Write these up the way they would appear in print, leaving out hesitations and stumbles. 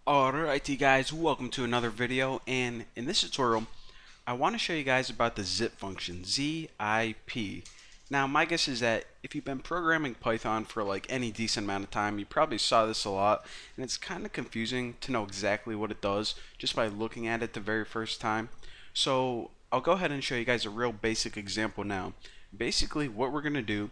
Alrighty guys, welcome to another video, and in this tutorial I want to show you guys about the zip function, ZIP. Now my guess is that if you've been programming Python for like any decent amount of time, you probably saw this a lot, and it's kind of confusing to know exactly what it does just by looking at it the very first time. So I'll go ahead and show you guys a real basic example now. Basically what we're going to do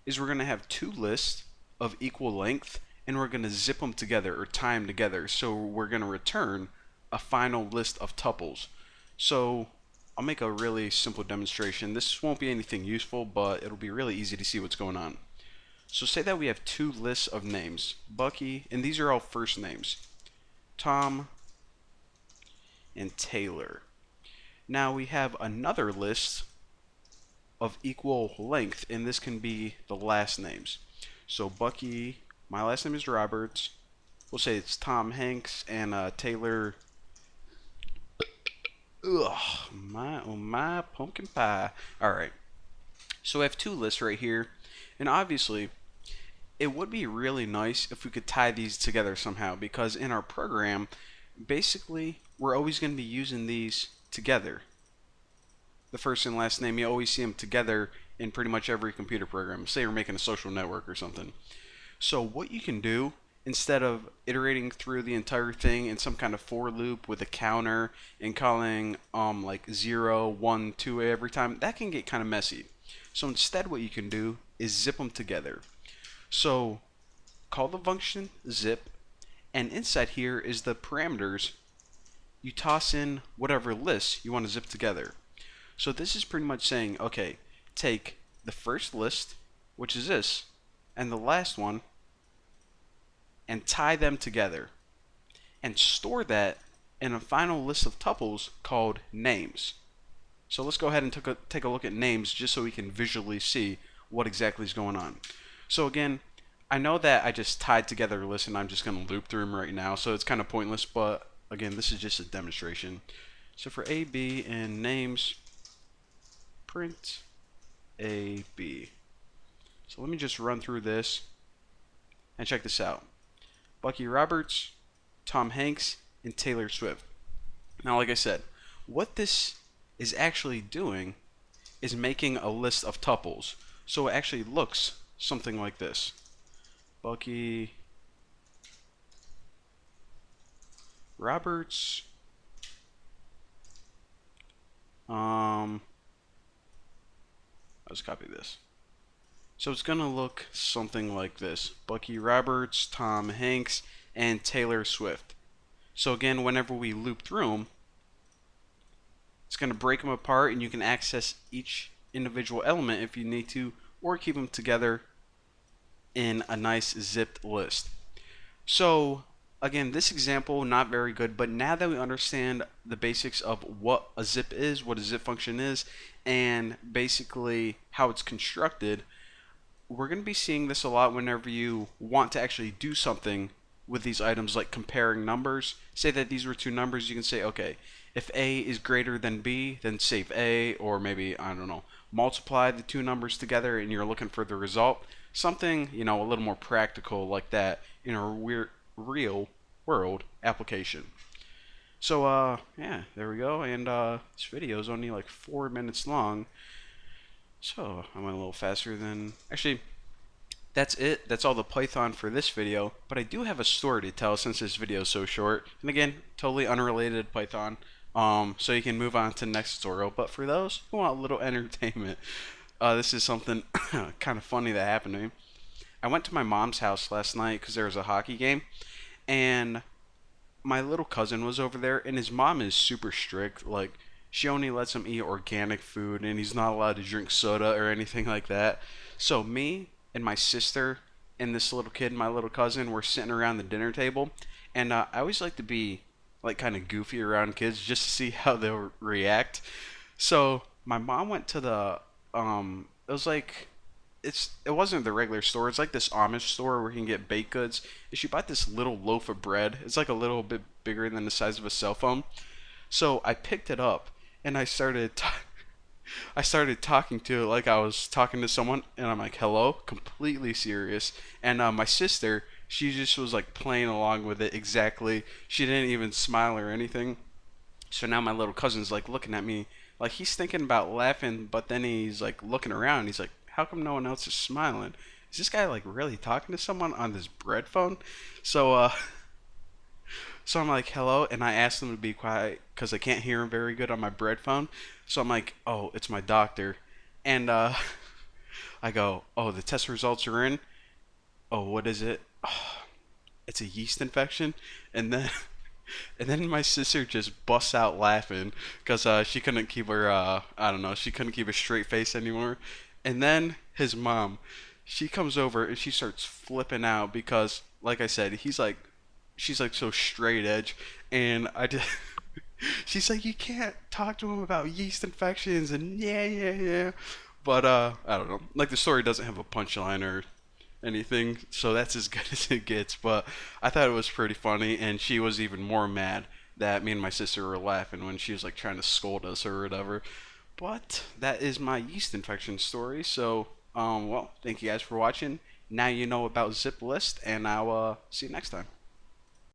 is we're going to have two lists of equal length, and we're going to zip them together or tie them together. So we're going to return a final list of tuples. So I'll make a really simple demonstration. This won't be anything useful, but it'll be really easy to see what's going on. So say that we have two lists of names, Bucky, and these are all first names, Tom and Taylor. Now we have another list of equal length, and this can be the last names. So Bucky, my last name is Roberts. We'll say it's Tom Hanks, and Taylor. Ugh, oh my pumpkin pie. Alright, so I have two lists right here, and obviously it would be really nice if we could tie these together somehow, because in our program, basically, we're always going to be using these together. The first and last name, you always see them together in pretty much every computer program. Say you're making a social network or something. So what you can do, instead of iterating through the entire thing in some kind of for loop with a counter and calling like 0, 1, 2 every time, that can get kind of messy. So instead what you can do is zip them together. So call the function zip, and inside here is the parameters. You toss in whatever list you want to zip together. So this is pretty much saying, okay, take the first list, which is this, and the last one, and tie them together, and store that in a final list of tuples called names. So let's go ahead and take a look at names just so we can visually see what exactly is going on. So again, I know that I just tied together a list and I'm just going to loop through them right now, so it's kind of pointless, but again, this is just a demonstration. So for A, B, and names, print A, B. So let me just run through this and check this out. Bucky Roberts, Tom Hanks, and Taylor Swift. Now, like I said, what this is actually doing is making a list of tuples. So it actually looks something like this. Bucky Roberts. I'll just copy this. So it's going to look something like this. Bucky Roberts, Tom Hanks, and Taylor Swift. So again, whenever we loop through them, it's going to break them apart, and you can access each individual element if you need to, or keep them together in a nice zipped list. So again, this example, not very good, but now that we understand the basics of what a zip is, what a zip function is, and basically how it's constructed, we're going to be seeing this a lot whenever you want to actually do something with these items, like comparing numbers. Say that these were two numbers, you can say, okay, if A is greater than B, then save A, or maybe, I don't know, multiply the two numbers together and you're looking for the result. Something, you know, a little more practical like that in a real world application. So, yeah, there we go, and this video is only like 4 minutes long. So I went a little faster than, actually, that's it. That's all the Python for this video, but I do have a story to tell since this video is so short. And again, totally unrelated to Python, so you can move on to the next tutorial. But for those who want a little entertainment, this is something kind of funny that happened to me. I went to my mom's house last night because there was a hockey game, and my little cousin was over there, and his mom is super strict. Like, she only lets him eat organic food, and he's not allowed to drink soda or anything like that. So me and my sister and this little kid, my little cousin, were sitting around the dinner table, and I always like to be like kind of goofy around kids just to see how they'll react. So my mom went to the it was like, it wasn't the regular store. It's like this Amish store where you can get baked goods. And she bought this little loaf of bread. It's like a little bit bigger than the size of a cell phone. So I picked it up and I started talking to it like I was talking to someone, and I'm like, hello, completely serious. And my sister she just was like playing along with it exactly. She didn't even smile or anything. So now my little cousin's like looking at me like he's thinking about laughing, but then he's like looking around. He's like, how come no one else is smiling? Is this guy like really talking to someone on this bread phone? So so I'm like, hello, and I asked him to be quiet because I can't hear him very good on my bread phone. So I'm like, oh, it's my doctor, and I go, oh, the test results are in. Oh, what is it? Oh, it's a yeast infection, and then and then my sister just busts out laughing because she couldn't keep her I don't know, she couldn't keep a straight face anymore. And then his mom, she comes over and she starts flipping out because, like I said, she's like so straight edge, and I just. She's like, you can't talk to him about yeast infections, and yeah, yeah, yeah. But I don't know. Like the story doesn't have a punchline or anything, so that's as good as it gets. But I thought it was pretty funny, and she was even more mad that me and my sister were laughing when she was like trying to scold us or whatever. But that is my yeast infection story. So, well, thank you guys for watching. Now you know about Zip List, and I'll see you next time.